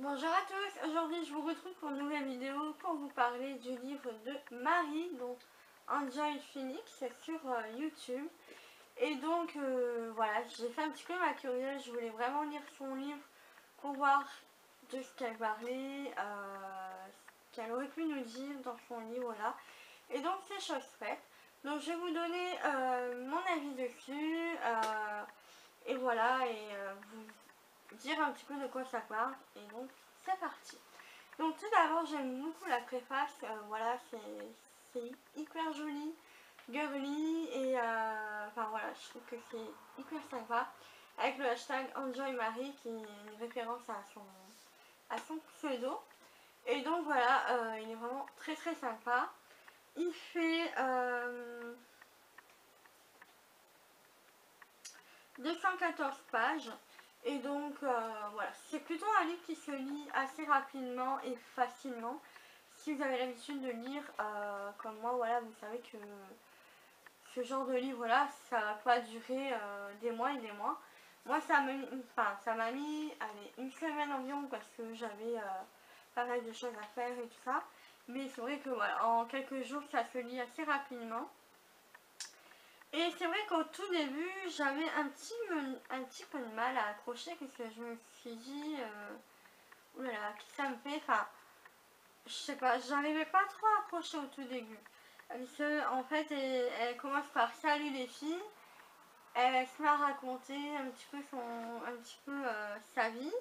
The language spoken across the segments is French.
Bonjour à tous, aujourd'hui je vous retrouve pour une nouvelle vidéo pour vous parler du livre de Marie, donc Enjoy Phoenix sur YouTube. Et donc voilà, j'ai fait un petit peu ma curieuse, je voulais vraiment lire son livre pour voir de ce qu'elle parlait, ce qu'elle aurait pu nous dire dans son livre là. Et donc c'est chose faite. Donc je vais vous donner mon avis dessus, et voilà, et vous dire un petit peu de quoi ça parle. Et donc c'est parti. Donc tout d'abord j'aime beaucoup la préface, voilà, c'est hyper joli, girly, et enfin voilà, je trouve que c'est hyper sympa, avec le hashtag Enjoy Marie qui est une référence à son pseudo. Et donc voilà, il est vraiment très très sympa. Il fait 214 pages. Et donc voilà, c'est plutôt un livre qui se lit assez rapidement et facilement. Si vous avez l'habitude de lire comme moi, voilà, vous savez que ce genre de livre là, ça va pas durer des mois et des mois. Moi ça m'a mis allez, une semaine environ parce que j'avais pas mal de choses à faire et tout ça. Mais c'est vrai que voilà, en quelques jours ça se lit assez rapidement. Et c'est vrai qu'au tout début, j'avais un petit peu de mal à accrocher parce que je me suis dit, oulala, qu'est-ce que ça me fait? Enfin, je sais pas, j'arrivais pas trop à accrocher au tout début. Parce que, en fait, elle commence par salut les filles, elle se met à raconter un petit peu, sa vie,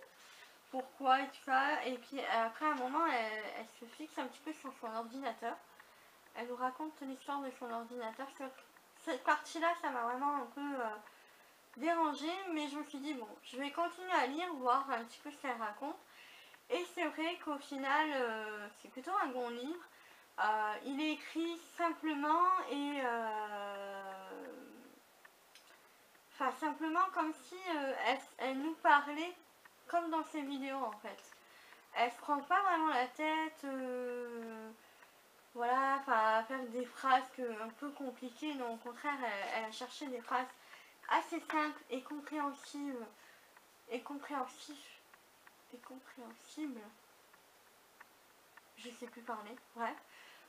pourquoi et tout ça. Et puis après, à un moment, elle se fixe un petit peu sur son ordinateur. Elle nous raconte l'histoire de son ordinateur. Cette partie-là, ça m'a vraiment un peu dérangée, mais je me suis dit bon, je vais continuer à lire, voir un petit peu ce qu'elle raconte. Et c'est vrai qu'au final, c'est plutôt un bon livre. Il est écrit simplement et enfin simplement comme si elle nous parlait comme dans ses vidéos en fait. Elle se prend pas vraiment la tête. Voilà, enfin à faire des phrases un peu compliquées, non, au contraire, elle a cherché des phrases assez simples et compréhensibles, et compréhensibles, je sais plus parler, bref,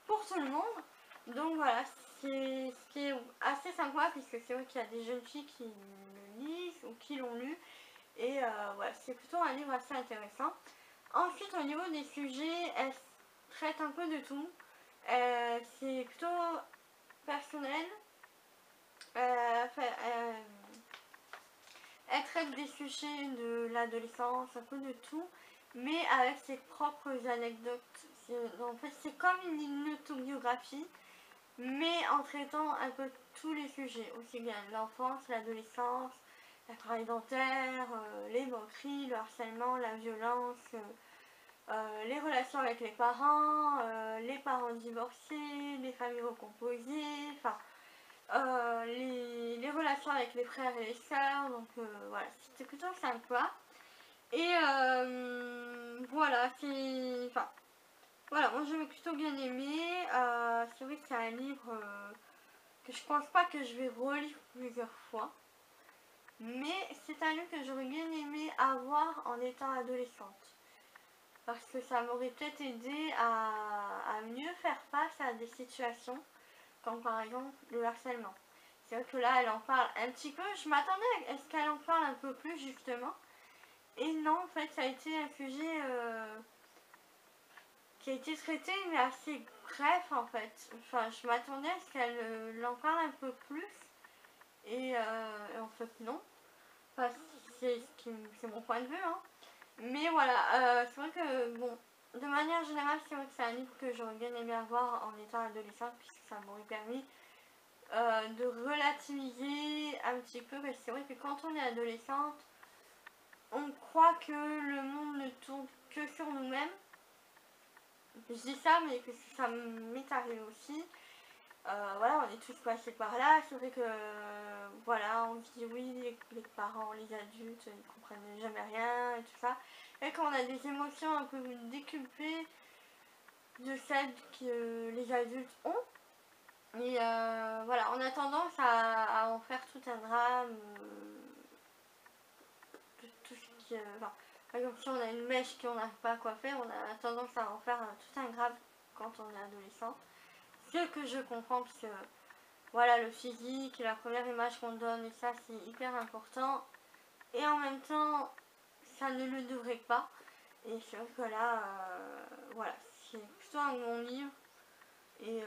pour tout le monde. Donc voilà, c'est ce qui est assez sympa, puisque c'est vrai qu'il y a des jeunes filles qui le lisent ou qui l'ont lu, et voilà, c'est plutôt un livre assez intéressant. Ensuite, au niveau des sujets, elle traite un peu de tout. C'est plutôt personnel. Elle traite des sujets de l'adolescence, un peu de tout, mais avec ses propres anecdotes. En fait, c'est comme une autobiographie, mais en traitant un peu tous les sujets, aussi bien l'enfance, l'adolescence, la travail dentaire, les moqueries, le harcèlement, la violence, les relations avec les parents divorcés, les familles recomposées, enfin les relations avec les frères et les sœurs, donc voilà, c'était plutôt sympa. Et voilà, enfin, voilà, moi j'avais plutôt bien aimé. C'est vrai que c'est un livre que je pense pas que je vais relire plusieurs fois. Mais c'est un livre que j'aurais bien aimé avoir en étant adolescente. Parce que ça m'aurait peut-être aidé à mieux faire face à des situations, comme par exemple le harcèlement. C'est vrai que là, elle en parle un petit peu. Je m'attendais à ce qu'elle en parle un peu plus, justement. Et non, en fait, ça a été un sujet qui a été traité, mais assez bref, en fait. Enfin, je m'attendais à ce qu'elle en parle un peu plus. Et en fait, non. Enfin, c'est mon point de vue, hein. Mais voilà, c'est vrai que, bon, de manière générale, c'est vrai que c'est un livre que j'aurais bien aimé avoir en étant adolescente, puisque ça m'aurait permis de relativiser un petit peu, parce que c'est vrai que quand on est adolescente, on croit que le monde ne tourne que sur nous-mêmes. Je dis ça, mais que ça m'est arrivé aussi. Voilà, on est tous passés par là. C'est vrai que, voilà, on se dit oui, les parents, les adultes, ils comprennent jamais rien et tout ça. Et quand on a des émotions un peu décuplées de celles que les adultes ont, et voilà, on a tendance à en faire tout un drame, tout ce qui, enfin, Par exemple, si on a une mèche qu'on n'arrive pas à coiffer, on a tendance à en faire tout un grave quand on est adolescent. Ce que je comprends, parce que voilà, le physique, la première image qu'on donne, et ça c'est hyper important. Et en même temps, ça ne le devrait pas. Et c'est vrai que là, voilà, c'est plutôt un bon livre. Et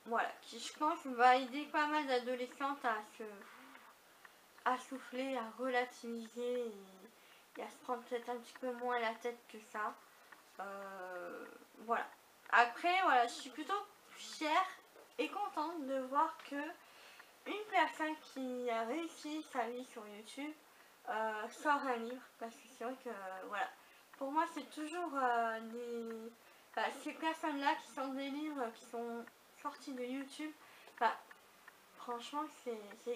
voilà, qui je pense va aider pas mal d'adolescentes à souffler, à relativiser et à se prendre peut-être un petit peu moins la tête que ça. Voilà. Après, voilà, je suis plutôt fière et contente de voir que une personne qui a réussi sa vie sur YouTube sort un livre, parce que c'est vrai que voilà, pour moi c'est toujours ces personnes-là qui sortent des livres qui sont sortis de YouTube. Enfin, franchement, c'est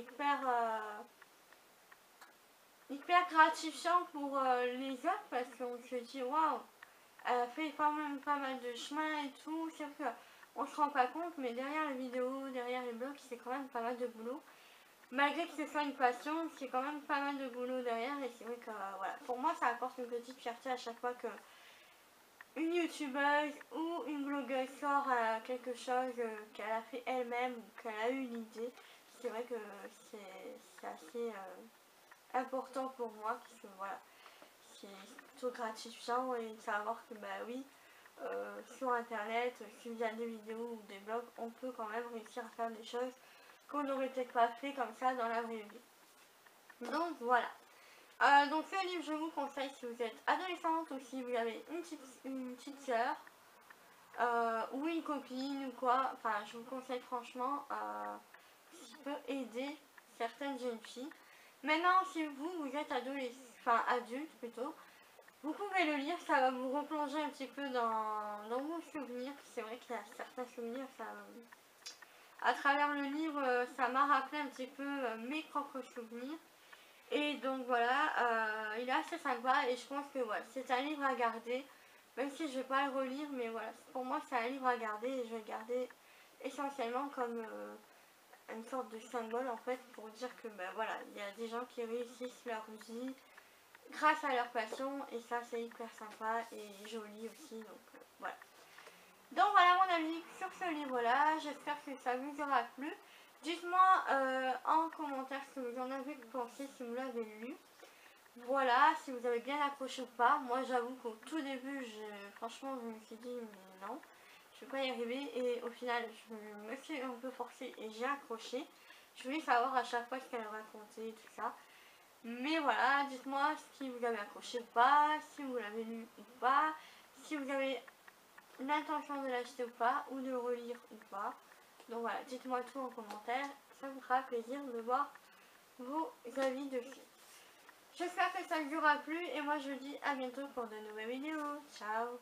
hyper gratifiant pour les autres, parce qu'on se dit waouh, elle a fait quand même pas mal de chemin et tout. C'est vrai qu'on se rend pas compte, mais derrière les vidéos, derrière les blogs, c'est quand même pas mal de boulot. Malgré que ce soit une passion, c'est quand même pas mal de boulot derrière. Et c'est vrai que voilà, pour moi ça apporte une petite fierté à chaque fois que une youtubeuse ou une blogueuse sort quelque chose qu'elle a fait elle-même ou qu'elle a eu une idée. C'est vrai que c'est assez important pour moi, parce que voilà, c'est plutôt gratifiant et de savoir que bah oui, sur internet, via des vidéos ou des blogs, on peut quand même réussir à faire des choses qu'on n'aurait peut-être pas fait comme ça dans la vraie vie. Donc voilà. Donc ce livre, je vous conseille si vous êtes adolescente ou si vous avez une petite soeur ou une copine ou quoi. Enfin, je vous conseille franchement, qui peut aider certaines jeunes filles. Maintenant, si vous êtes adulte plutôt, vous pouvez le lire, ça va vous replonger un petit peu dans vos souvenirs. C'est vrai qu'il y a certains souvenirs, à travers le livre, ça m'a rappelé un petit peu mes propres souvenirs. Et donc voilà, il est assez sympa et je pense que voilà, c'est un livre à garder, même si je ne vais pas le relire, mais voilà, pour moi c'est un livre à garder et je vais le garder essentiellement comme une sorte de symbole en fait, pour dire que ben voilà, il y a des gens qui réussissent leur vie grâce à leur passion et ça c'est hyper sympa et joli aussi, donc voilà. Donc voilà mon avis sur ce livre là, j'espère que ça vous aura plu. Dites-moi en commentaire ce que vous en avez pensé, si vous l'avez lu. Voilà, si vous avez bien accroché ou pas. Moi j'avoue qu'au tout début, franchement je me suis dit mais non, je vais pas y arriver, et au final je me suis un peu forcée et j'ai accroché. Je voulais savoir à chaque fois ce qu'elle racontait, tout ça. Mais voilà, dites-moi si vous avez accroché ou pas, si vous l'avez lu ou pas, si vous avez l'intention de l'acheter ou pas, ou de le relire ou pas. Donc voilà, dites-moi tout en commentaire, ça vous fera plaisir de voir vos avis dessus. J'espère que ça vous aura plu et moi je vous dis à bientôt pour de nouvelles vidéos. Ciao!